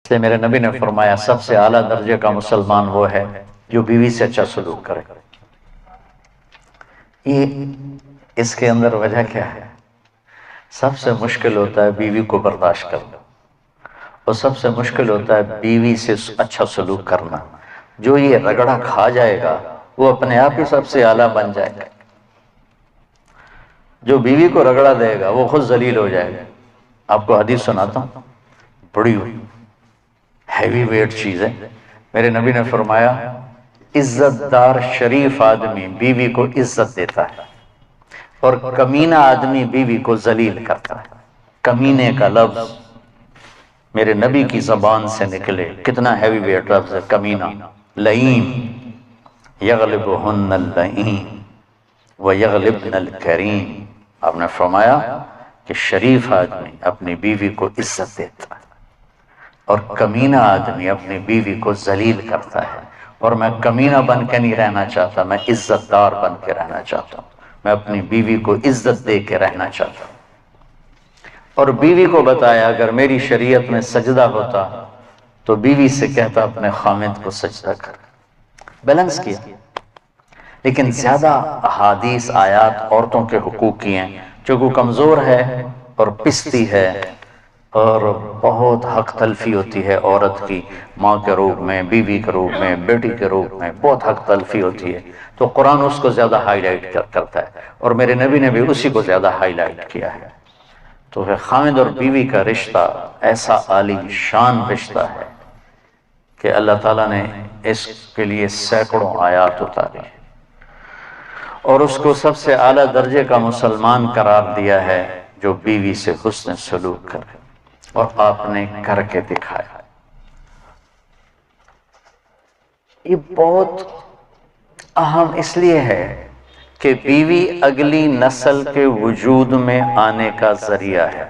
اس لیے میرے نبی نے فرمایا سب سے اعلیٰ درجے کا مسلمان وہ ہے جو بیوی سے اچھا سلوک کرے۔ یہ اس کے اندر وجہ کیا ہے؟ سب سے مشکل ہوتا ہے بیوی کو برداشت کرنا، اور سب سے مشکل ہوتا ہے بیوی سے اچھا سلوک کرنا۔ جو یہ رگڑا کھا جائے گا وہ اپنے آپ ہی سب سے اعلیٰ بن جائے گا۔ جو بیوی کو رگڑا دے گا وہ خود ذلیل ہو جائے گا۔ آپ کو حدیث سناتا ہوں، بڑی ہیوی ویٹ چیز ہے۔ میرے نبی نے فرمایا عزت دار شریف آدمی بیوی کو عزت دیتا ہے، اور کمینہ آدمی بیوی کو ذلیل کرتا ہے۔ کمینے کا لفظ میرے نبی کی زبان سے نکلے، کتنا ہیوی ویٹ لفظ ہے کمینہ۔ لئیم یغلبہن اللئیم ویغلبن الکریم۔ آپ نے فرمایا کہ شریف آدمی اپنی بیوی کو عزت دیتا ہے، اور کمینہ آدمی اپنی بیوی کو ذلیل کرتا ہے۔ اور میں کمینہ بن کے نہیں رہنا چاہتا، میں عزت دار بن کے رہنا چاہتا ہوں۔ میں اپنی بیوی کو عزت دے کے رہنا چاہتا ہوں۔ اور بیوی کو بتایا اگر میری شریعت میں سجدہ ہوتا تو بیوی سے کہتا اپنے خامد کو سجدہ کر۔ بیلنس کیا۔ لیکن زیادہ احادیث آیات عورتوں کے حقوق کی ہیں، جو کو کمزور ہے اور پستی ہے اور بہت حق تلفی ہوتی ہے عورت کی، ماں کے روپ میں، بیوی کے روپ میں، بیٹی کے روپ میں بہت حق تلفی ہوتی ہے، تو قرآن اس کو زیادہ ہائی لائٹ کرتا ہے، اور میرے نبی نے بھی اسی کو زیادہ ہائی لائٹ کیا ہے۔ تو پھر خامد اور بیوی کا رشتہ ایسا عالی شان رشتہ ہے کہ اللہ تعالیٰ نے اس کے لیے سینکڑوں آیات اتاری، اور اس کو سب سے اعلیٰ درجے کا مسلمان قرار دیا ہے جو بیوی سے حسن سلوک کرے، اور آپ نے کر کے دکھایا۔ یہ بہت اہم اس لیے ہے کہ بیوی اگلی نسل کے وجود میں آنے کا ذریعہ ہے۔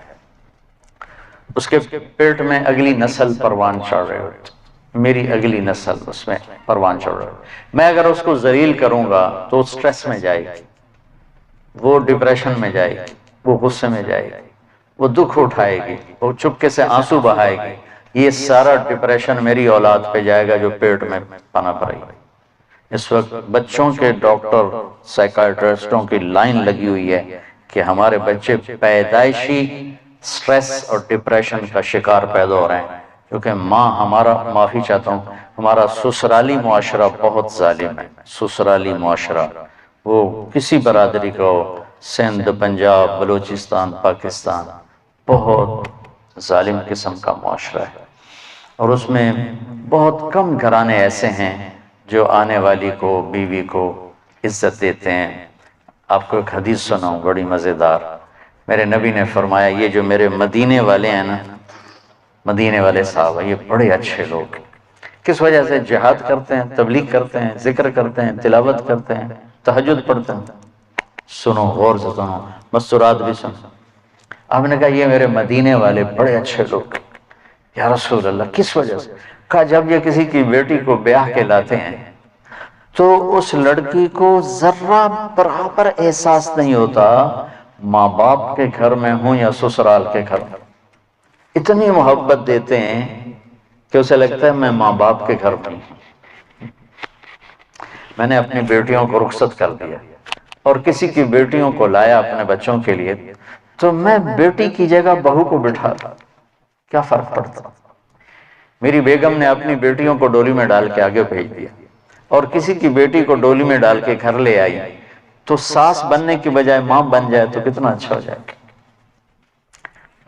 اس کے پیٹ میں اگلی نسل پروان چڑھ رہے ہوتے، میری اگلی نسل اس میں پروان چڑھ رہے ہوتے۔ میں اگر اس کو ذلیل کروں گا تو سٹریس میں جائے گی، وہ ڈپریشن میں جائے گی، وہ غصے میں جائے گی، وہ دکھ اٹھائے گی، وہ چپکے سے آنسو بہائے گی۔ یہ سارا ڈپریشن میری اولاد پہ جائے گا جو پیٹ میں پنپ رہی ہے۔ اس وقت بچوں کے ڈاکٹر سائیکائٹرسٹوں کی لائن لگی ہوئی ہے کہ ہمارے بچے پیدائشی سٹریس اور ڈپریشن کا شکار پیدا ہو رہے ہیں، کیونکہ ماں ہمارا، معافی چاہتا ہوں، ہمارا سسرالی معاشرہ بہت ظالم ہے۔ سسرالی معاشرہ وہ کسی برادری کا ہو، سندھ، پنجاب، بلوچستان، پاکستان، بہت ظالم قسم کا معاشرہ ہے، اور اس میں بہت کم گھرانے ایسے ہیں جو آنے والی کو، بیوی کو عزت دیتے ہیں۔ آپ کو ایک حدیث سناؤں بڑی مزیدار۔ میرے نبی نے فرمایا یہ جو میرے مدینے والے ہیں نا، مدینے والے صحابہ، یہ بڑے اچھے لوگ ہیں۔ کس وجہ سے؟ جہاد کرتے ہیں، تبلیغ کرتے ہیں، ذکر کرتے ہیں، تلاوت کرتے ہیں، تہجد پڑھتے ہیں۔ سنو، غور سے سنو، مستورات بھی سنو۔ آپ نے کہا یہ میرے مدینے والے بڑے اچھے لوگ ہیں۔ یا رسول اللہ کس وجہ سے؟ کہا جب یہ کسی کی بیٹی کو بیاہ کے لاتے ہیں تو اس لڑکی کو ذرہ برابر احساس نہیں ہوتا ماں باپ کے گھر میں ہوں یا سسرال کے گھر میں۔ اتنی محبت دیتے ہیں کہ اسے لگتا ہے میں ماں باپ کے گھر میں ہوں۔ میں نے اپنی بیٹیوں کو رخصت کر دیا اور کسی کی بیٹیوں کو لایا اپنے بچوں کے لیے، تو میں بیٹی کی جگہ بہو کو بٹھا، کیا فرق پڑتا؟ میری بیگم نے اپنی بیٹیوں کو ڈولی میں ڈال کے آگے بھیج دیا، اور کسی کی بیٹی کو ڈولی میں ڈال کے گھر لے آئی، تو ساس بننے کی بجائے ماں بن جائے تو کتنا اچھا ہو جائے گا۔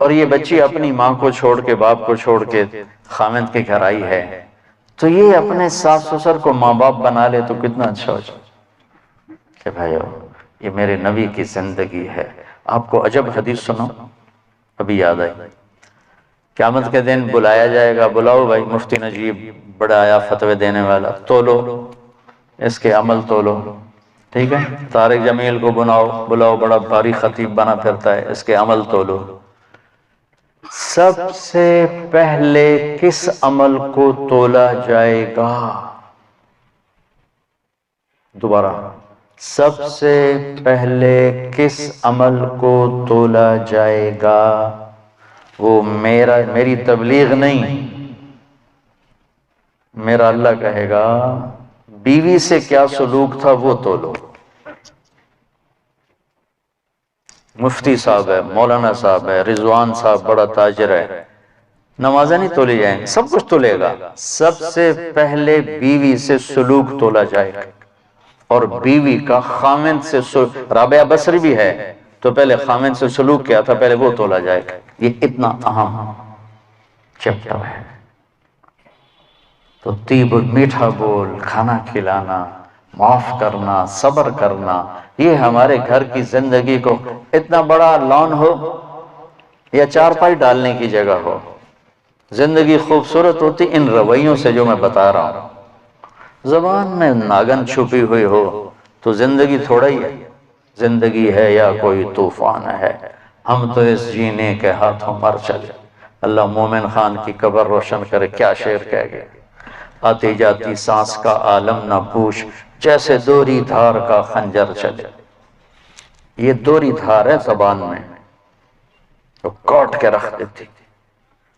اور یہ بچی اپنی ماں کو چھوڑ کے، باپ کو چھوڑ کے خامد کے گھر آئی ہے، تو یہ اپنے ساس سسر کو ماں باپ بنا لے تو کتنا اچھا ہو جائے کہ بھائیو یہ میرے نبی کی زندگی ہے۔ آپ کو عجب حدیث سنو، ابھی یاد آئی۔ قیامت کے دن بلایا جائے گا، بلاؤ بھائی مفتی نجیب، بڑا آیا فتوے دینے والا، تولو اس کے عمل تولو، ٹھیک ہے؟ طارق جمیل کو بلاؤ، بڑا بھاری خطیب بنا پھرتا ہے، اس کے عمل تولو۔ سب سے پہلے کس عمل کو تولا جائے گا؟ دوبارہ، سب سے پہلے کس عمل کو تولا جائے گا؟ وہ میری تبلیغ نہیں، میرا اللہ کہے گا بیوی سے کیا سلوک تھا وہ تولو. مفتی صاحب ہے، مولانا صاحب ہے، رضوان صاحب بڑا تاجر ہے، نمازیں نہیں تولی جائیں گی، سب کچھ تولے گا. سب سے پہلے بیوی سے سلوک تولا جائے گا، اور بیوی کا خامند سے رابعہ بصری بھی ہے تو پہلے خامند سے سلوک کیا تھا، پہلے وہ تولا جائے گا. یہ اتنا اہم چیپٹر ہے. تو طیب میٹھا بول، کھانا کھلانا، معاف کرنا، صبر کرنا، یہ ہمارے گھر کی زندگی کو اتنا بڑا لان ہو یا چارپائی ڈالنے کی جگہ ہو، زندگی خوبصورت ہوتی ان رویوں سے جو میں بتا رہا ہوں. زبان میں ناگن چھپی ہوئی ہو تو زندگی تھوڑا ہی ہے. زندگی ہے یا کوئی طوفان ہے، ہم تو اس جینے کے ہاتھوں مر چلے. اللہ مومن خان کی قبر روشن کرے، کیا شعر کہہ گیا. آتی جاتی سانس کا عالم نہ پوچھ، جیسے دوری دھار کا خنجر چلے. یہ دوری دھار ہے زبان میں، وہ کاٹ کے رکھ دیتی،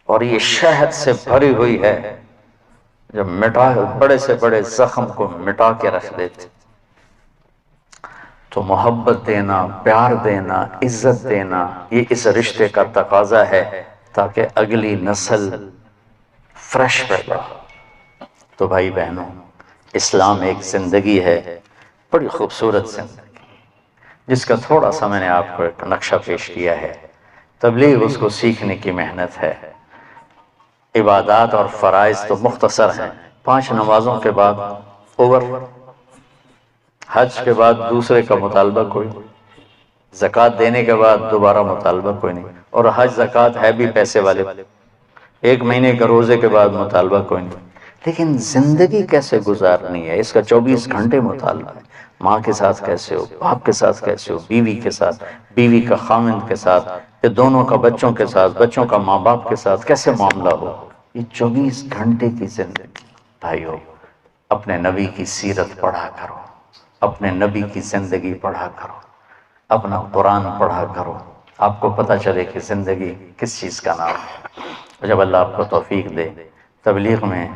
اور یہ شہد سے بھری ہوئی ہے جب بڑے سے بڑے زخم کو مٹا کے رکھ دیتے. تو محبت دینا، پیار دینا، عزت دینا، یہ اس رشتے کا تقاضا ہے تاکہ اگلی نسل فریش پیدا ہو. تو بھائی بہنوں، اسلام ایک زندگی ہے، بڑی خوبصورت زندگی، جس کا تھوڑا سا میں نے آپ کو ایک نقشہ پیش کیا ہے. تبلیغ اس کو سیکھنے کی محنت ہے. عبادات اور فرائض تو مختصر ہیں، 5 نمازوں کے بعد اوور. حج کے بعد دوسرے کا مطالبہ کوئی، زکوٰۃ دینے کے بعد دوبارہ مطالبہ کوئی نہیں، اور حج زکوٰۃ ہے بھی پیسے والے، 1 مہینے کے روزے کے بعد مطالبہ کوئی نہیں. لیکن زندگی کیسے گزارنی ہے اس کا 24 گھنٹے مطالبہ ہے. ماں کے ساتھ کیسے ہو، باپ کے ساتھ کیسے ہو، بیوی کے ساتھ، بیوی کا خامند کے ساتھ، یہ دونوں کا بچوں کے ساتھ، بچوں کا ماں باپ کے ساتھ کیسے معاملہ ہو. یہ 24 گھنٹے کی زندگی. بھائیو، اپنے نبی کی سیرت پڑھا کرو، اپنے نبی کی زندگی پڑھا کرو، اپنا قرآن پڑھا کرو، آپ کو پتہ چلے کہ زندگی کس چیز کا نام ہے. جب اللہ آپ کو توفیق دے، تبلیغ میں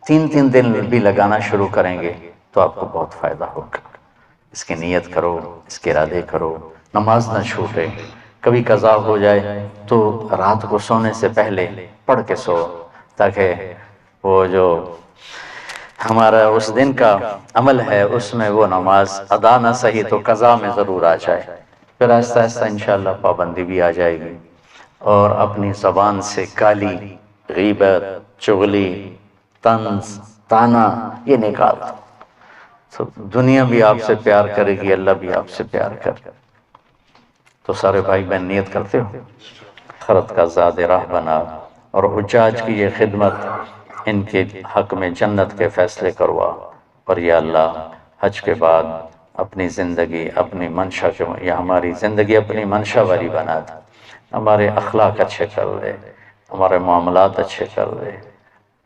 3 دن بھی لگانا شروع کریں گے تو آپ کو بہت فائدہ ہوگا. اس کی نیت کرو، اس کے ارادے کرو، نماز نہ چھوٹے. کبھی قضا ہو جائے تو رات کو سونے سے پہلے پڑھ کے سو، تاکہ وہ جو ہمارا اس دن کا عمل ہے اس میں وہ نماز ادا نہ صحیح تو قضا میں ضرور آ جائے. پھر آہستہ آہستہ انشاءاللہ پابندی بھی آ جائے گی، اور اپنی زبان سے گالی، غیبت، چغلی، طنز، طعنہ یہ نکال دو، تو دنیا بھی آپ سے پیار کرے گی، اللہ بھی آپ سے پیار کرے. تو سارے بھائی بہن نیت کرتے ہو، خرد کا زاد راہ بنا، اور حجاج کی یہ خدمت، ان کے حق میں جنت کے فیصلے کروا. اور یا اللہ حج کے بعد اپنی زندگی، اپنی منشا کے، یا ہماری زندگی اپنی منشا والی بنا دے. ہمارے اخلاق اچھے کر دے، ہمارے معاملات اچھے کر دے،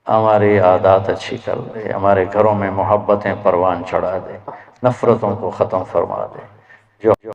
ہماری عادات اچھی کر دے، ہمارے گھروں میں محبتیں پروان چڑھا دے، نفرتوں کو ختم فرما دے. جو